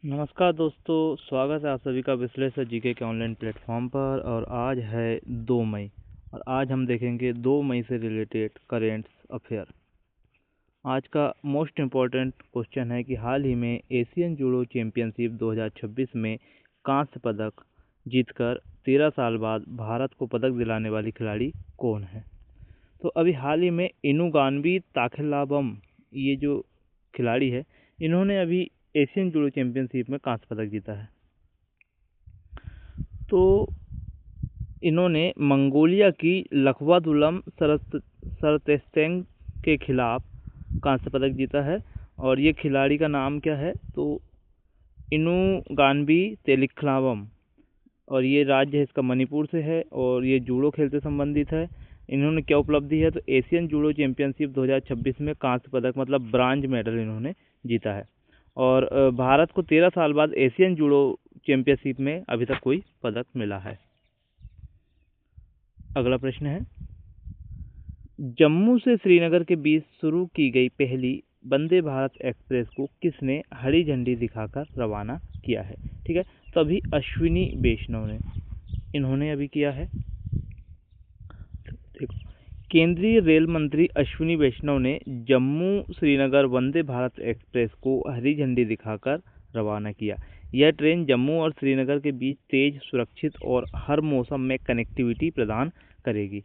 नमस्कार दोस्तों, स्वागत है आप सभी का विश्लेषण जीके के ऑनलाइन प्लेटफॉर्म पर। और आज है 2 मई और आज हम देखेंगे 2 मई से रिलेटेड करेंट्स अफेयर। आज का मोस्ट इम्पॉर्टेंट क्वेश्चन है कि हाल ही में एशियन जूडो चैंपियनशिप 2026 में कांस्य पदक जीतकर 13 साल बाद भारत को पदक दिलाने वाली खिलाड़ी कौन है। तो अभी हाल ही में इनुगानवी ताखेलाबम, ये जो खिलाड़ी है, इन्होंने अभी एशियन जूडो चैंपियनशिप में कांस्य पदक जीता है। तो इन्होंने मंगोलिया की लखवादुलम सरतेस्तेंग के खिलाफ कांस्य पदक जीता है। और ये खिलाड़ी का नाम क्या है, तो इनुगानवी तेलिख्लावम, और ये राज्य है इसका मणिपुर से है और ये जूडो खेल से संबंधित है। इन्होंने क्या उपलब्धि है, तो एशियन जूडो चैंपियनशिप 2026 में कांस्य पदक मतलब ब्रांज मेडल इन्होंने जीता है। और भारत को 13 साल बाद एशियन जूडो चैंपियनशिप में अभी तक कोई पदक मिला है। अगला प्रश्न है, जम्मू से श्रीनगर के बीच शुरू की गई पहली वंदे भारत एक्सप्रेस को किसने हरी झंडी दिखाकर रवाना किया है। ठीक है, तो अभी अश्विनी वैष्णव ने इन्होंने अभी किया है। देखो, केंद्रीय रेल मंत्री अश्विनी वैष्णव ने जम्मू श्रीनगर वंदे भारत एक्सप्रेस को हरी झंडी दिखाकर रवाना किया। यह ट्रेन जम्मू और श्रीनगर के बीच तेज, सुरक्षित और हर मौसम में कनेक्टिविटी प्रदान करेगी।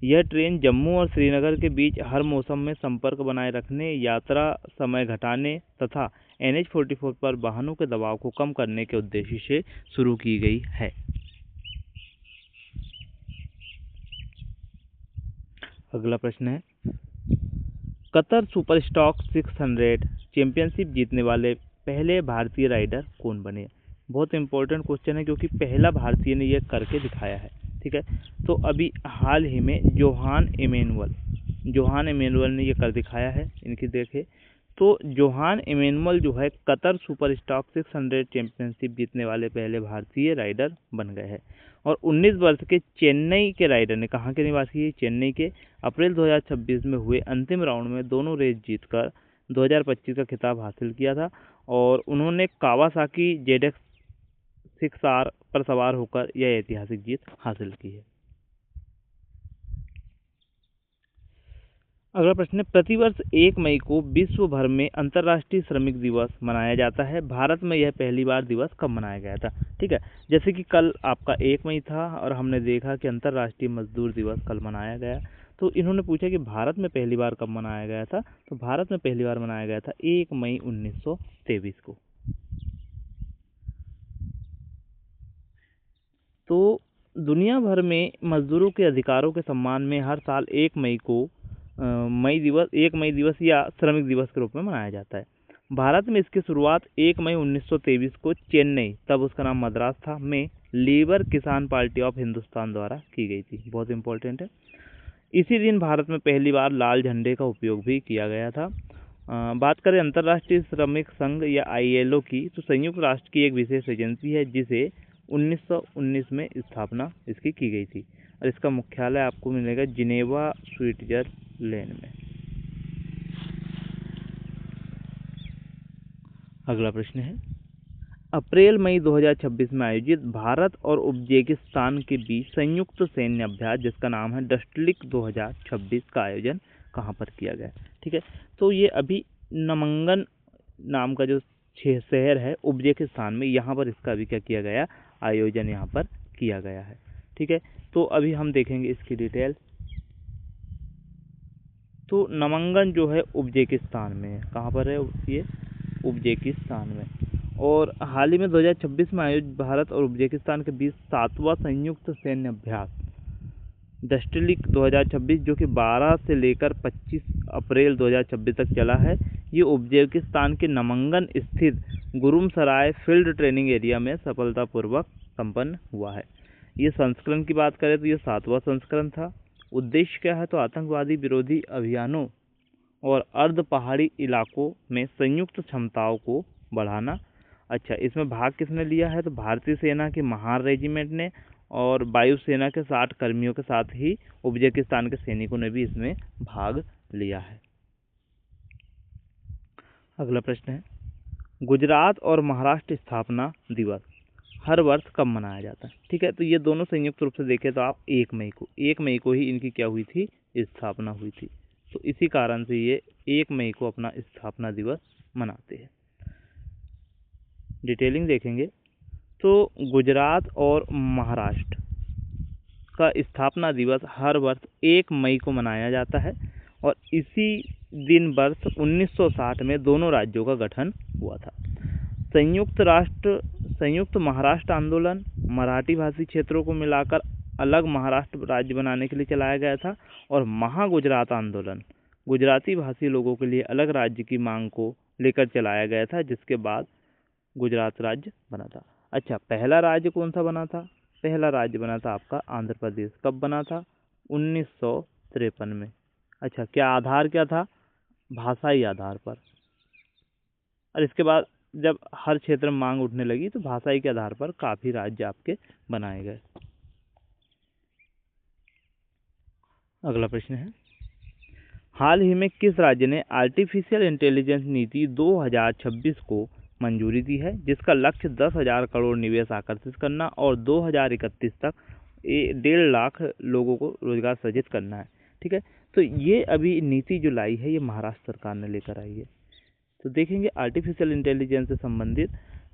यह ट्रेन जम्मू और श्रीनगर के बीच हर मौसम में संपर्क बनाए रखने, यात्रा समय घटाने तथा NH-44 पर वाहनों के दबाव को कम करने के उद्देश्य से शुरू की गई है। अगला प्रश्न है, कतर सुपर स्टॉक 600 चैंपियनशिप जीतने वाले पहले भारतीय राइडर कौन बने। बहुत इंपॉर्टेंट क्वेश्चन है क्योंकि पहला भारतीय ने यह करके दिखाया है। ठीक है, तो अभी हाल ही में जोहान इमैनुअल ने यह कर दिखाया है। इनकी देखें तो जोहान इमैनुअल जो है कतर सुपर स्टॉक 600 चैंपियनशिप जीतने वाले पहले भारतीय राइडर बन गए हैं। और 19 वर्ष के चेन्नई के राइडर ने, कहाँ के निवासी है, चेन्नई के, अप्रैल 2026 में हुए अंतिम राउंड में दोनों रेस जीतकर 2025 का खिताब हासिल किया था। और उन्होंने कावासाकी ZX-6R पर सवार होकर यह ऐतिहासिक जीत हासिल की है। अगला प्रश्न है, प्रतिवर्ष 1 मई को विश्व भर में अंतर्राष्ट्रीय श्रमिक दिवस मनाया जाता है। भारत में यह पहली बार दिवस कब मनाया गया था। ठीक है, जैसे कि कल आपका 1 मई था और हमने देखा कि अंतर्राष्ट्रीय मजदूर दिवस कल मनाया गया। तो इन्होंने पूछा कि भारत में पहली बार कब मनाया गया था, तो भारत में पहली बार मनाया गया था 1 मई 1923 को। तो दुनिया भर में मजदूरों के अधिकारों के सम्मान में हर साल 1 मई को 1 मई दिवस या श्रमिक दिवस के रूप में मनाया जाता है। भारत में इसकी शुरुआत 1 मई 1923 को चेन्नई, तब उसका नाम मद्रास था, में लेबर किसान पार्टी ऑफ हिंदुस्तान द्वारा की गई थी। बहुत इंपॉर्टेंट है। इसी दिन भारत में पहली बार लाल झंडे का उपयोग भी किया गया था। बात करें अंतर्राष्ट्रीय श्रमिक संघ या ILO की, तो संयुक्त राष्ट्र की एक विशेष एजेंसी है जिसे 1919 में स्थापना इसकी की गई थी। और इसका मुख्यालय आपको मिलेगा जिनेवा, स्विट्जरलैंड में। अगला प्रश्न है, अप्रैल मई 2026 में आयोजित भारत और उज्बेकिस्तान के बीच संयुक्त सैन्य अभ्यास जिसका नाम है डस्टलिक 2026 का आयोजन कहाँ पर किया गया। ठीक है, तो ये अभी नमंगन नाम का जो शहर है उज्बेकिस्तान में, यहाँ पर इसका भी क्या किया गया, आयोजन यहाँ पर किया गया है। ठीक है, तो अभी हम देखेंगे इसकी डिटेल। तो नमंगन जो है उज्बेकिस्तान में है। कहाँ पर है ये, उज्बेकिस्तान में। और हाल ही में 2026 में आयोजित भारत और उज्बेकिस्तान के बीच 7वां संयुक्त सैन्य अभ्यास डस्टलिक 2026 जो कि 12 से लेकर 25 अप्रैल 2026 तक चला है, ये उज्बेकिस्तान के नमंगन स्थित गुरुमसराय फील्ड ट्रेनिंग एरिया में सफलतापूर्वक संपन्न हुआ है। ये संस्करण की बात करें तो ये 7वां संस्करण था। उद्देश्य क्या है, तो आतंकवादी विरोधी अभियानों और अर्ध पहाड़ी इलाकों में संयुक्त क्षमताओं को बढ़ाना। अच्छा, इसमें भाग किसने लिया है, तो भारतीय सेना के महार रेजिमेंट ने और वायुसेना के 60 कर्मियों के साथ ही उज्बेकिस्तान के सैनिकों ने भी इसमें भाग लिया है। अगला प्रश्न है, गुजरात और महाराष्ट्र स्थापना दिवस हर वर्ष कब मनाया जाता है? ठीक है, तो ये दोनों संयुक्त रूप से देखें तो आप 1 मई को ही इनकी क्या हुई थी, स्थापना हुई थी। तो इसी कारण से ये 1 मई को अपना स्थापना दिवस मनाते हैं। डिटेलिंग देखेंगे तो गुजरात और महाराष्ट्र का स्थापना दिवस हर वर्ष 1 मई को मनाया जाता है और इसी दिन वर्ष 1960 में दोनों राज्यों का गठन हुआ था। संयुक्त महाराष्ट्र आंदोलन मराठी भाषी क्षेत्रों को मिलाकर अलग महाराष्ट्र राज्य बनाने के लिए चलाया गया था और महागुजरात आंदोलन गुजराती भाषी लोगों के लिए अलग राज्य की मांग को लेकर चलाया गया था, जिसके बाद गुजरात राज्य बना था। अच्छा, पहला राज्य कौन सा बना था? पहला राज्य बना था आपका आंध्र प्रदेश। कब बना था? 1953 में। अच्छा, क्या आधार क्या था? भाषाई आधार पर। और इसके बाद जब हर क्षेत्र में मांग उठने लगी तो भाषाई के आधार पर काफी राज्य आपके बनाए गए। अगला प्रश्न है, हाल ही में किस राज्य ने आर्टिफिशियल इंटेलिजेंस नीति 2026 को मंजूरी दी है, जिसका लक्ष्य 10,000 करोड़ निवेश आकर्षित करना और 2031 तक 1.5 लाख लोगों को रोजगार सृजित करना है? ठीक है, तो ये अभी नीति जो लाई है ये महाराष्ट्र सरकार ने लेकर आई है। तो देखेंगे आर्टिफिशियल इंटेलिजेंस से संबंधित,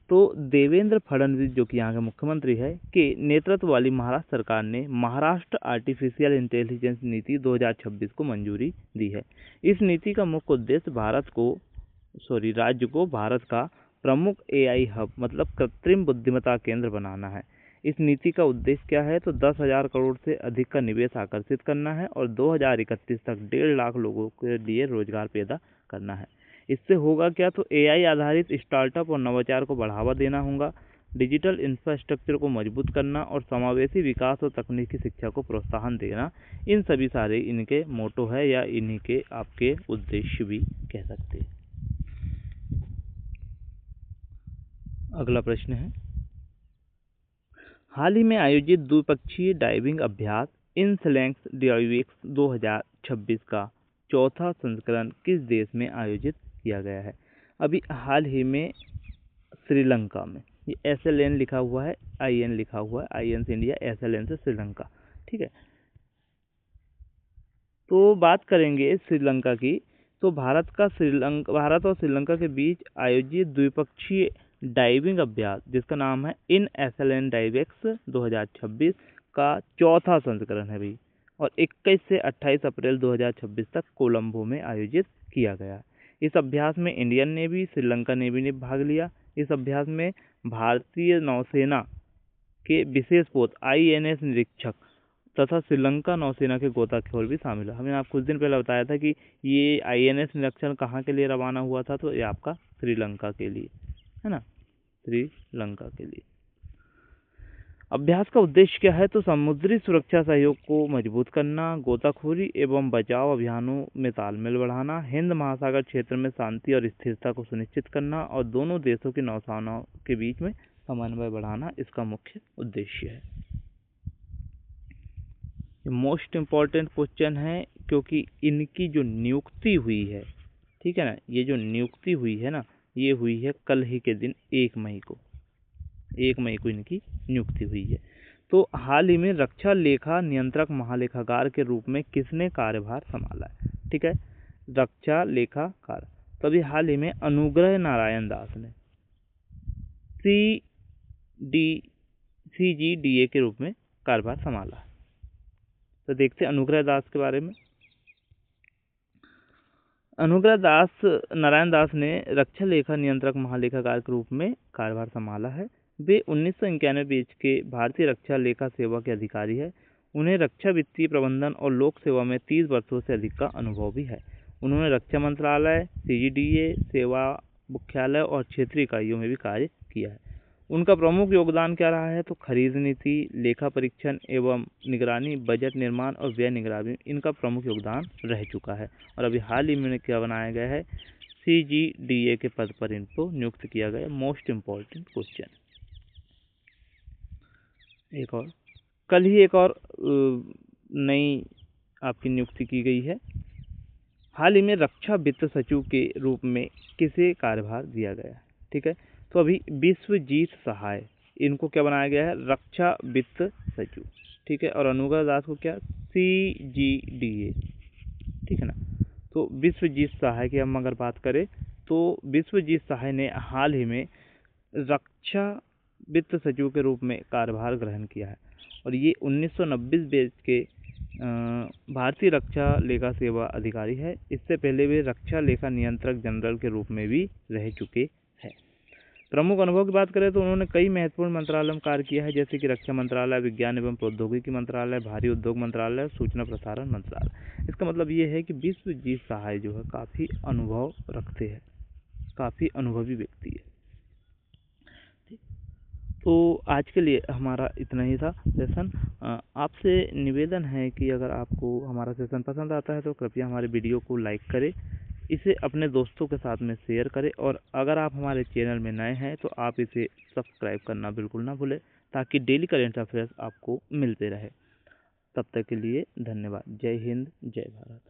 तो देवेंद्र फडणवीस जो कि यहाँ के मुख्यमंत्री है के नेतृत्व वाली महाराष्ट्र सरकार ने महाराष्ट्र आर्टिफिशियल इंटेलिजेंस नीति 2026 को मंजूरी दी है। इस नीति का मुख्य उद्देश्य राज्य को भारत का प्रमुख AI हब मतलब कृत्रिम बुद्धिमत्ता केंद्र बनाना है। इस नीति का उद्देश्य क्या है? तो 10,000 करोड़ से अधिक का निवेश आकर्षित करना है और 2031 तक 1.5 लाख लोगों के लिए रोजगार पैदा करना है। इससे होगा क्या? तो AI आधारित स्टार्टअप और नवाचार को बढ़ावा देना होगा, डिजिटल इंफ्रास्ट्रक्चर को मजबूत करना और समावेशी विकास और तकनीकी शिक्षा को प्रोत्साहन देना, इन सभी सारे इनके मोटो है या इन्हीं के आपके उद्देश्य भी कह सकते हैं। अगला प्रश्न है, हाल ही में आयोजित द्विपक्षीय डाइविंग अभ्यास इनसलैंक्स डाइवेक्स 2026 का चौथा संस्करण किस देश में आयोजित किया गया है? अभी हाल ही में श्रीलंका में। ये SLN लिखा हुआ है, IN लिखा हुआ है, IN से इंडिया, SLN से श्रीलंका। ठीक है, तो बात करेंगे श्रीलंका की, तो भारत और श्रीलंका के बीच आयोजित द्विपक्षीय डाइविंग अभ्यास जिसका नाम है INSLN डाइवेक्स 2026 का चौथा संस्करण है भाई, और 21 से 28 अप्रैल 2026 तक कोलंबो में आयोजित किया गया। इस अभ्यास में इंडियन नेवी, श्रीलंका नेवी ने भाग लिया। इस अभ्यास में भारतीय नौसेना के विशेष पोत INS निरीक्षक तथा श्रीलंका नौसेना के गोताखोर भी शामिल है। हमने आप कुछ दिन पहले बताया था कि ये INS निरीक्षण कहाँ के लिए रवाना हुआ था, तो ये आपका श्रीलंका के लिए है ना, श्रीलंका के लिए। अभ्यास का उद्देश्य क्या है? तो समुद्री सुरक्षा सहयोग को मजबूत करना, गोताखोरी एवं बचाव अभियानों में तालमेल बढ़ाना, हिंद महासागर क्षेत्र में शांति और स्थिरता को सुनिश्चित करना और दोनों देशों की नौसेनाओं के बीच में समन्वय बढ़ाना इसका मुख्य उद्देश्य है। मोस्ट इम्पॉर्टेंट क्वेश्चन है क्योंकि इनकी जो नियुक्ति हुई है, ठीक है ना, ये जो नियुक्ति हुई है ना, ये हुई है कल ही के दिन 1 मई को। 1 मई को इनकी नियुक्ति हुई है। तो हाल ही में रक्षा लेखा नियंत्रक महालेखाकार के रूप में किसने कार्यभार संभाला है? ठीक है, रक्षा लेखाकार। तभी हाल ही में अनुग्रह नारायण दास ने CGDA के रूप में कार्यभार संभाला है। तो देखते हैं अनुग्रह दास के बारे में। अनुग्रह नारायण दास ने रक्षा लेखा नियंत्रक महालेखाकार के रूप में कार्यभार संभाला है। वे 1991 बैच के भारतीय रक्षा लेखा सेवा के अधिकारी है। उन्हें रक्षा वित्तीय प्रबंधन और लोक सेवा में 30 वर्षों से अधिक का अनुभव भी है। उन्होंने रक्षा मंत्रालय, CGDA, सेवा मुख्यालय और क्षेत्रीय इकाइयों में भी कार्य किया है। उनका प्रमुख योगदान क्या रहा है? तो खरीद नीति, लेखा परीक्षण एवं निगरानी, बजट निर्माण और व्यय निगरानी इनका प्रमुख योगदान रह चुका है। और अभी हाल ही में क्या बनाया गया है? CGDA के पद पर इनको नियुक्त किया गया। Most important question. एक और कल ही एक और नई आपकी नियुक्ति की गई है। हाल ही में रक्षा वित्त सचिव के रूप में किसे कार्यभार दिया गया? ठीक है। तो अभी विश्वजीत सहाय, इनको क्या बनाया गया है, रक्षा वित्त सचिव, ठीक है। और अनुग्रह दास को क्या, CGDA, ठीक है ना। तो विश्वजीत सहाय की हम अगर बात करें तो विश्वजीत सहाय ने हाल ही में रक्षा वित्त सचिव के रूप में कार्यभार ग्रहण किया है, और ये 1990 बैच के भारतीय रक्षा लेखा सेवा अधिकारी है। इससे पहले वे रक्षा लेखा नियंत्रक जनरल के रूप में भी रह चुके हैं। प्रमुख अनुभव की बात करें तो उन्होंने कई महत्वपूर्ण मंत्रालयों में कार्य किया है, जैसे कि रक्षा मंत्रालय, विज्ञान एवं प्रौद्योगिकी मंत्रालय, भारी उद्योग मंत्रालय, सूचना प्रसारण मंत्रालय। इसका मतलब ये है कि विश्वजीत सहाय जो है काफ़ी अनुभव रखते हैं, काफ़ी अनुभवी व्यक्ति है। तो आज के लिए हमारा इतना ही था सेशन। आपसे निवेदन है कि अगर आपको हमारा सेशन पसंद आता है तो कृपया हमारे वीडियो को लाइक करें, इसे अपने दोस्तों के साथ में शेयर करें, और अगर आप हमारे चैनल में नए हैं तो आप इसे सब्सक्राइब करना बिल्कुल ना भूलें, ताकि डेली करेंट अफेयर्स आपको मिलते रहे। तब तक के लिए धन्यवाद। जय हिंद, जय भारत।